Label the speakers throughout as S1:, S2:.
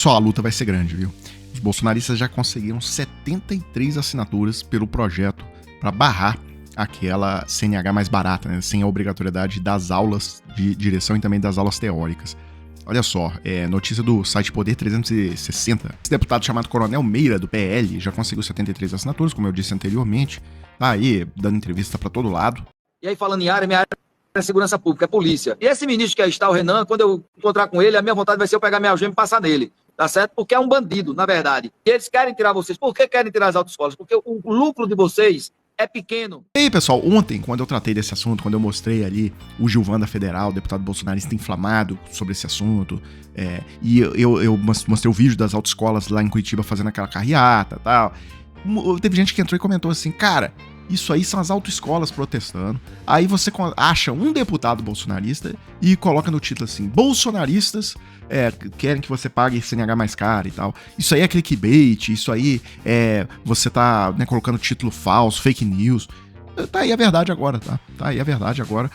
S1: Só a luta vai ser grande, viu? Os bolsonaristas já conseguiram 73 assinaturas pelo projeto para barrar aquela CNH mais barata, né? Sem a obrigatoriedade das aulas de direção e também das aulas teóricas. Olha só, notícia do site Poder 360. Esse deputado chamado Coronel Meira, do PL, já conseguiu 73 assinaturas, como eu disse anteriormente. Tá aí, dando entrevista para todo lado.
S2: E aí, falando em área, minha área é segurança pública, é polícia. E esse ministro que aí está, o Renan, quando eu encontrar com ele, a minha vontade vai ser eu pegar minha algema e passar nele. Tá certo? Porque é um bandido, na verdade. E eles querem tirar vocês. Por que querem tirar as autoescolas? Porque o lucro de vocês é pequeno.
S1: E aí, pessoal, ontem, quando eu tratei desse assunto, quando eu mostrei ali o Gilvan da Federal, deputado bolsonarista inflamado sobre esse assunto, e eu mostrei o vídeo das autoescolas lá em Curitiba fazendo aquela carreata e tal, teve gente que entrou e comentou assim, cara, isso aí são as autoescolas protestando. Aí você acha um deputado bolsonarista e coloca no título assim, bolsonaristas querem que você pague CNH mais caro e tal. Isso aí é clickbait, isso aí você tá colocando título falso, fake news. Tá aí a verdade agora, tá? Tá aí a verdade agora.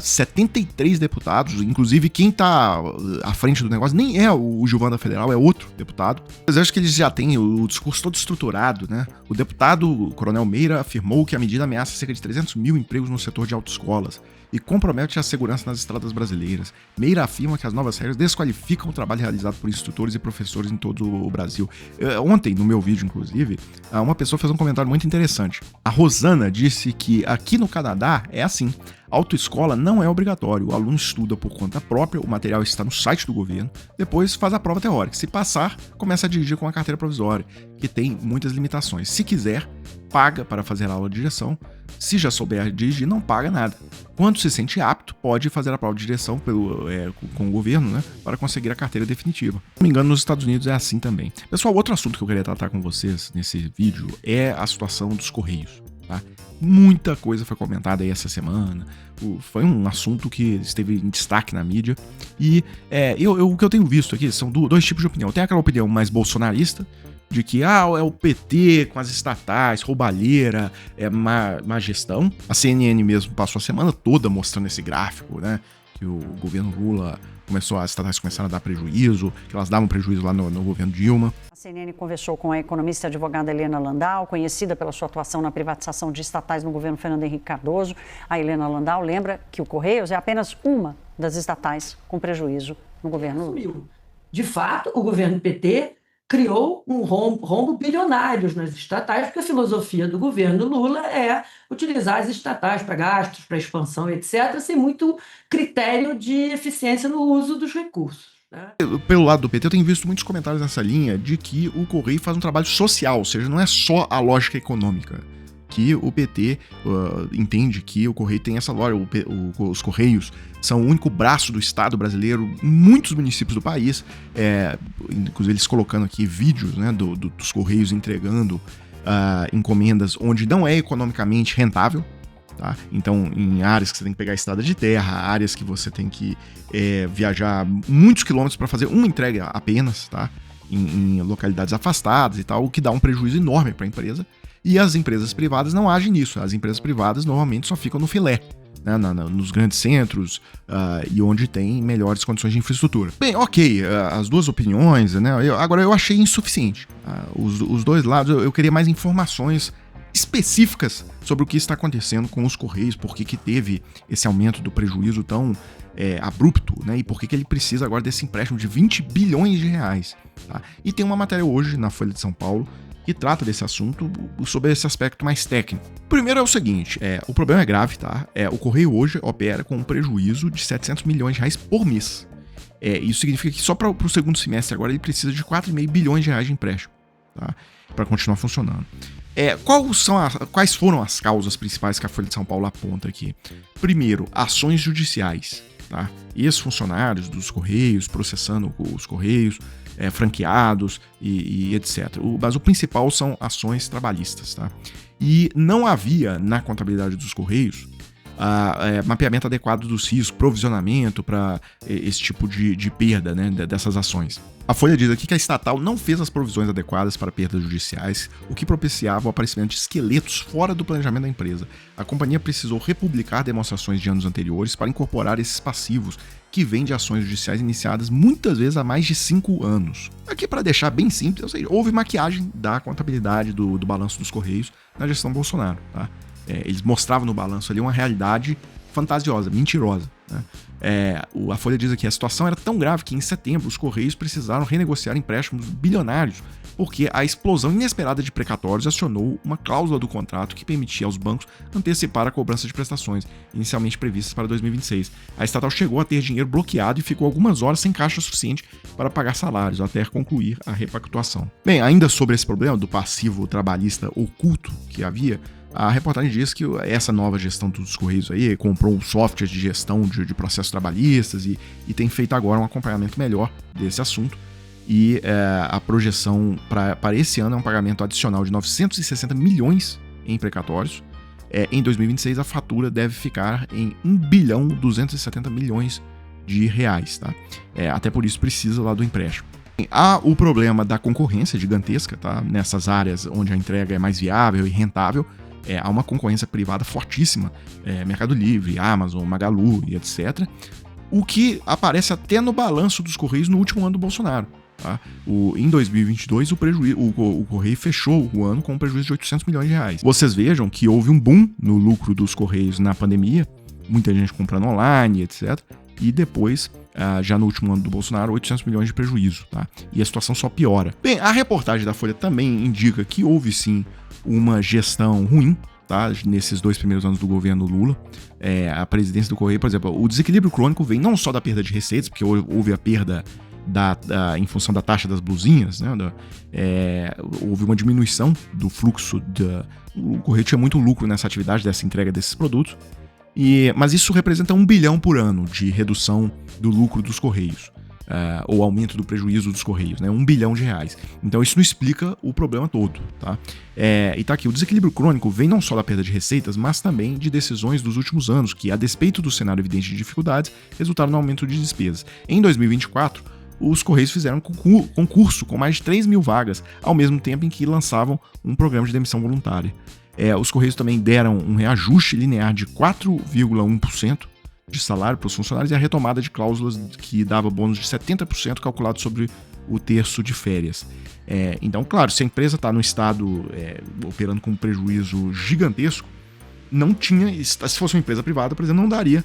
S1: 73 deputados, inclusive quem tá à frente do negócio nem é o Gilvan da Federal, é outro deputado. Mas eu acho que eles já têm o discurso todo estruturado, né? O deputado Coronel Meira afirmou que a medida ameaça cerca de 300 mil empregos no setor de autoescolas e compromete a segurança nas estradas brasileiras. Meira afirma que as novas regras desqualificam o trabalho realizado por instrutores e professores em todo o Brasil. Ontem, no meu vídeo, inclusive, uma pessoa fez um comentário muito interessante. A Rosana disse que aqui no Canadá é assim. Autoescola não é obrigatório, o aluno estuda por conta própria, o material está no site do governo, depois faz a prova teórica. Se passar, começa a dirigir com a carteira provisória, que tem muitas limitações. Se quiser, paga para fazer a aula de direção. Se já souber dirigir, não paga nada. Quando se sente apto, pode fazer a prova de direção com o governo, né, para conseguir a carteira definitiva. Se não me engano, nos Estados Unidos é assim também. Pessoal, outro assunto que eu queria tratar com vocês nesse vídeo é a situação dos Correios. Tá? Muita coisa foi comentada aí essa semana. Foi um assunto que esteve em destaque na mídia. E o que eu tenho visto aqui são dois tipos de opinião. Tem aquela opinião mais bolsonarista, de que é o PT com as estatais, roubalheira, má gestão. A CNN mesmo passou a semana toda mostrando esse gráfico, né? Que o governo Lula as estatais começaram a dar prejuízo, que elas davam prejuízo lá no governo Dilma.
S3: A CNN conversou com a economista e advogada Helena Landau, conhecida pela sua atuação na privatização de estatais no governo Fernando Henrique Cardoso. A Helena Landau lembra que o Correios é apenas uma das estatais com prejuízo no governo Lula.
S4: De fato, o governo PT criou um rombo bilionários nas estatais, porque a filosofia do governo Lula é utilizar as estatais para gastos, para expansão, etc., sem muito critério de eficiência no uso dos recursos. Né?
S1: Pelo lado do PT, eu tenho visto muitos comentários nessa linha de que o Correio faz um trabalho social, ou seja, não é só a lógica econômica. Que o PT entende que o Correio tem essa lógica, os Correios são o único braço do Estado brasileiro em muitos municípios do país, inclusive eles colocando aqui vídeos, né, dos Correios entregando encomendas onde não é economicamente rentável, tá? Então em áreas que você tem que pegar a estrada de terra, áreas que você tem que viajar muitos quilômetros para fazer uma entrega apenas, tá? Em localidades afastadas e tal, o que dá um prejuízo enorme para a empresa. E as empresas privadas não agem nisso. As empresas privadas normalmente só ficam no filé, né, nos grandes centros e onde tem melhores condições de infraestrutura. Bem, ok, as duas opiniões, né, agora eu achei insuficiente. Os dois lados, eu queria mais informações específicas sobre o que está acontecendo com os Correios, por que teve esse aumento do prejuízo tão abrupto, né, e por que ele precisa agora desse empréstimo de 20 bilhões de reais. Tá? E tem uma matéria hoje na Folha de São Paulo que trata desse assunto sobre esse aspecto mais técnico. Primeiro é o seguinte, o problema é grave, tá? O Correio hoje opera com um prejuízo de 700 milhões de reais por mês. Isso significa que só para o segundo semestre agora ele precisa de 4,5 bilhões de reais de empréstimo, tá? Para continuar funcionando. Quais foram as causas principais que a Folha de São Paulo aponta aqui? Primeiro, ações judiciais, tá? Ex-funcionários dos Correios processando os Correios, franqueados e etc. Mas o principal são ações trabalhistas, tá? E não havia na contabilidade dos Correios mapeamento adequado dos riscos, provisionamento para esse tipo de perda, né, dessas ações. A Folha diz aqui que a estatal não fez as provisões adequadas para perdas judiciais, o que propiciava o aparecimento de esqueletos fora do planejamento da empresa. A companhia precisou republicar demonstrações de anos anteriores para incorporar esses passivos que vem de ações judiciais iniciadas muitas vezes há mais de 5 anos. Aqui, para deixar bem simples, ou seja, houve maquiagem da contabilidade do balanço dos Correios na gestão Bolsonaro. Tá? Eles mostravam no balanço ali uma realidade fantasiosa, mentirosa. Né? A Folha diz aqui, a situação era tão grave que em setembro os Correios precisaram renegociar empréstimos bilionários porque a explosão inesperada de precatórios acionou uma cláusula do contrato que permitia aos bancos antecipar a cobrança de prestações, inicialmente previstas para 2026. A estatal chegou a ter dinheiro bloqueado e ficou algumas horas sem caixa suficiente para pagar salários, até concluir a repactuação. Bem, ainda sobre esse problema do passivo trabalhista oculto que havia, a reportagem diz que essa nova gestão dos Correios aí comprou um software de gestão de processos trabalhistas e tem feito agora um acompanhamento melhor desse assunto. E a projeção para esse ano é um pagamento adicional de 960 milhões em precatórios. Em 2026, a fatura deve ficar em 1.270 bilhões de reais. Tá? Até por isso precisa lá do empréstimo. Há o problema da concorrência gigantesca, tá? Nessas áreas onde a entrega é mais viável e rentável. Há uma concorrência privada fortíssima, Mercado Livre, Amazon, Magalu e etc. O que aparece até no balanço dos Correios no último ano do Bolsonaro. Tá? Em 2022, o Correio fechou o ano com um prejuízo de 800 milhões de reais. Vocês vejam que houve um boom no lucro dos Correios na pandemia, muita gente comprando online, etc. E depois, já no último ano do Bolsonaro, 800 milhões de prejuízo. Tá? E a situação só piora. Bem, a reportagem da Folha também indica que houve sim uma gestão ruim, tá? Nesses 2 primeiros anos do governo Lula. A presidência do Correio, por exemplo, o desequilíbrio crônico vem não só da perda de receitas, porque houve a perda em função da taxa das blusinhas, né? Houve uma diminuição do fluxo. O Correio tinha muito lucro nessa atividade, dessa entrega desses produtos, mas isso representa 1 bilhão por ano de redução do lucro dos Correios. Ou aumento do prejuízo dos Correios, né? 1 bilhão de reais. Então isso não explica o problema todo, tá? E tá aqui, o desequilíbrio crônico vem não só da perda de receitas, mas também de decisões dos últimos anos, que, a despeito do cenário evidente de dificuldades, resultaram no aumento de despesas. Em 2024, os Correios fizeram um concurso com mais de 3 mil vagas, ao mesmo tempo em que lançavam um programa de demissão voluntária. Os Correios também deram um reajuste linear de 4,1% de salário para os funcionários e a retomada de cláusulas que dava bônus de 70% calculado sobre o terço de férias. Então, claro, se a empresa está no estado operando com um prejuízo gigantesco, não tinha, se fosse uma empresa privada, por exemplo, não daria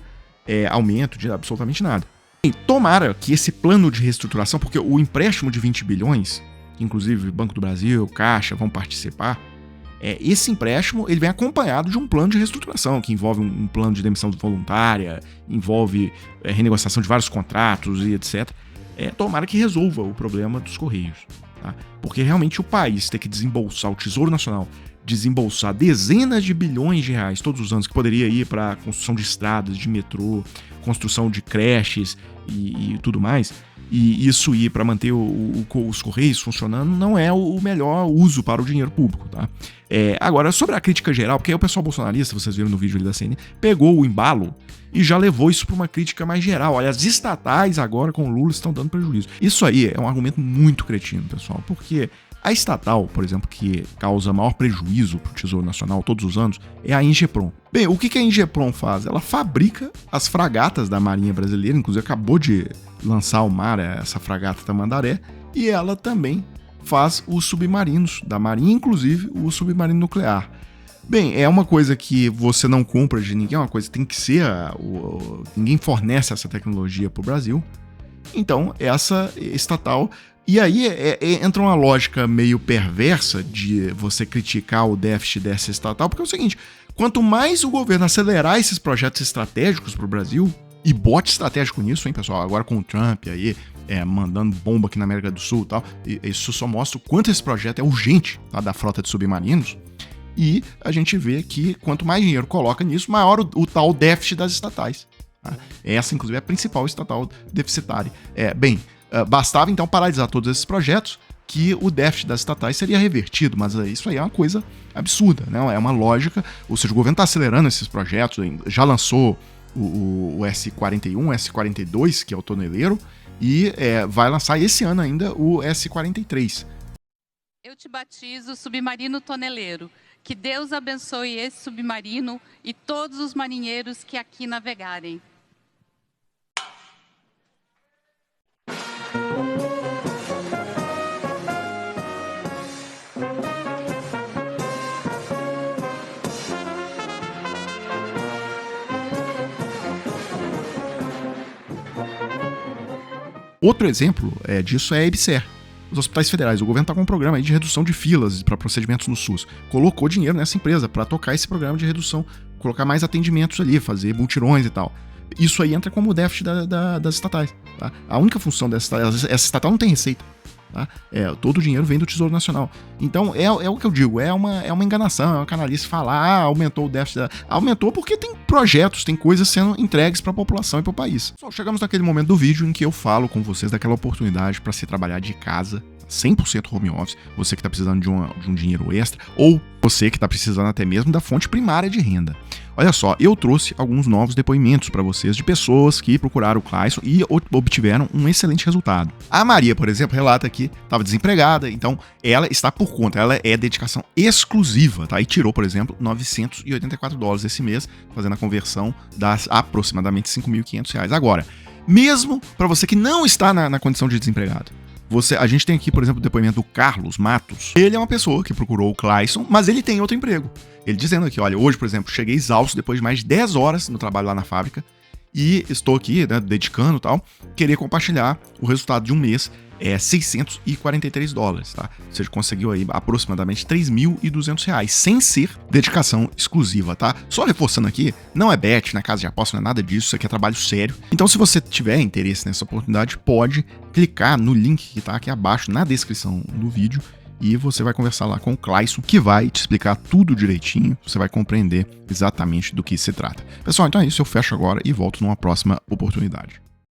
S1: aumento de absolutamente nada. E tomara que esse plano de reestruturação, porque o empréstimo de 20 bilhões, que inclusive Banco do Brasil, Caixa vão participar, esse empréstimo ele vem acompanhado de um plano de reestruturação, que envolve um plano de demissão voluntária, envolve renegociação de vários contratos e etc. Tomara que resolva o problema dos Correios. Tá? Porque realmente o país ter que desembolsar, o Tesouro Nacional desembolsar dezenas de bilhões de reais todos os anos, que poderia ir para construção de estradas, de metrô, construção de creches e tudo mais, e isso ir para manter os Correios funcionando, não é o melhor uso para o dinheiro público. Tá? Agora, sobre a crítica geral, porque aí o pessoal bolsonarista, vocês viram no vídeo ali da CNN, pegou o embalo e já levou isso para uma crítica mais geral. Olha, as estatais agora com o Lula estão dando prejuízo. Isso aí é um argumento muito cretino, pessoal, porque a estatal, por exemplo, que causa maior prejuízo para o Tesouro Nacional todos os anos, é a Ingepron. Bem, o que a Ingepron faz? Ela fabrica as fragatas da Marinha Brasileira, inclusive acabou de lançar ao mar essa fragata Tamandaré, e ela também faz os submarinos da Marinha, inclusive o submarino nuclear. Bem, é uma coisa que você não compra de ninguém, é uma coisa que tem que ser... ninguém fornece essa tecnologia para o Brasil. Então, essa estatal... E aí entra uma lógica meio perversa de você criticar o déficit dessa estatal, porque é o seguinte, quanto mais o governo acelerar esses projetos estratégicos para o Brasil, e bote estratégico nisso, hein, pessoal, agora com o Trump aí, mandando bomba aqui na América do Sul e tal, isso só mostra o quanto esse projeto é urgente, tá, da frota de submarinos, e a gente vê que quanto mais dinheiro coloca nisso, maior o tal déficit das estatais. Tá? Essa, inclusive, é a principal estatal deficitária. Bastava, então, paralisar todos esses projetos que o déficit das estatais seria revertido, mas isso aí é uma coisa absurda, né? É uma lógica, ou seja, o governo está acelerando esses projetos, já lançou o S-41, o S-42, que é o toneleiro, e vai lançar esse ano ainda o S-43.
S5: Eu te batizo submarino toneleiro. Que Deus abençoe esse submarino e todos os marinheiros que aqui navegarem.
S1: Outro exemplo disso é a EBSER. Os hospitais federais, o governo está com um programa aí de redução de filas para procedimentos no SUS. Colocou dinheiro nessa empresa para tocar esse programa de redução, colocar mais atendimentos ali, fazer multirões e tal. Isso aí entra como déficit das estatais. Tá? A única função essa estatal não tem receita. Tá? Todo o dinheiro vem do Tesouro Nacional. Então é o que eu digo, é uma enganação, é uma canalice falar, aumentou o déficit. Aumentou porque tem projetos, tem coisas sendo entregues para a população e para o país. Só chegamos naquele momento do vídeo em que eu falo com vocês daquela oportunidade para se trabalhar de casa, 100% home office, você que está precisando de um dinheiro extra, ou você que está precisando até mesmo da fonte primária de renda. Olha só, eu trouxe alguns novos depoimentos para vocês de pessoas que procuraram o Clayson e obtiveram um excelente resultado. A Maria, por exemplo, relata que estava desempregada, então ela está por conta, ela é dedicação exclusiva, tá? E tirou, por exemplo, $984 esse mês, fazendo a conversão das aproximadamente R$5.500. Agora, mesmo para você que não está na condição de desempregado, a gente tem aqui, por exemplo, o depoimento do Carlos Matos. Ele é uma pessoa que procurou o Clayson, mas ele tem outro emprego. Ele dizendo aqui, olha, hoje, por exemplo, cheguei exausto depois de mais de 10 horas no trabalho lá na fábrica e estou aqui, né, dedicando e tal, querer compartilhar o resultado de um mês, $643, tá? Ou seja, conseguiu aí aproximadamente R$3.200, sem ser dedicação exclusiva, tá? Só reforçando aqui, não é bet, não é casa de aposta, não é nada disso, isso aqui é trabalho sério. Então, se você tiver interesse nessa oportunidade, pode clicar no link que tá aqui abaixo na descrição do vídeo e você vai conversar lá com o Clayson, que vai te explicar tudo direitinho, você vai compreender exatamente do que se trata. Pessoal, então é isso, eu fecho agora e volto numa próxima oportunidade.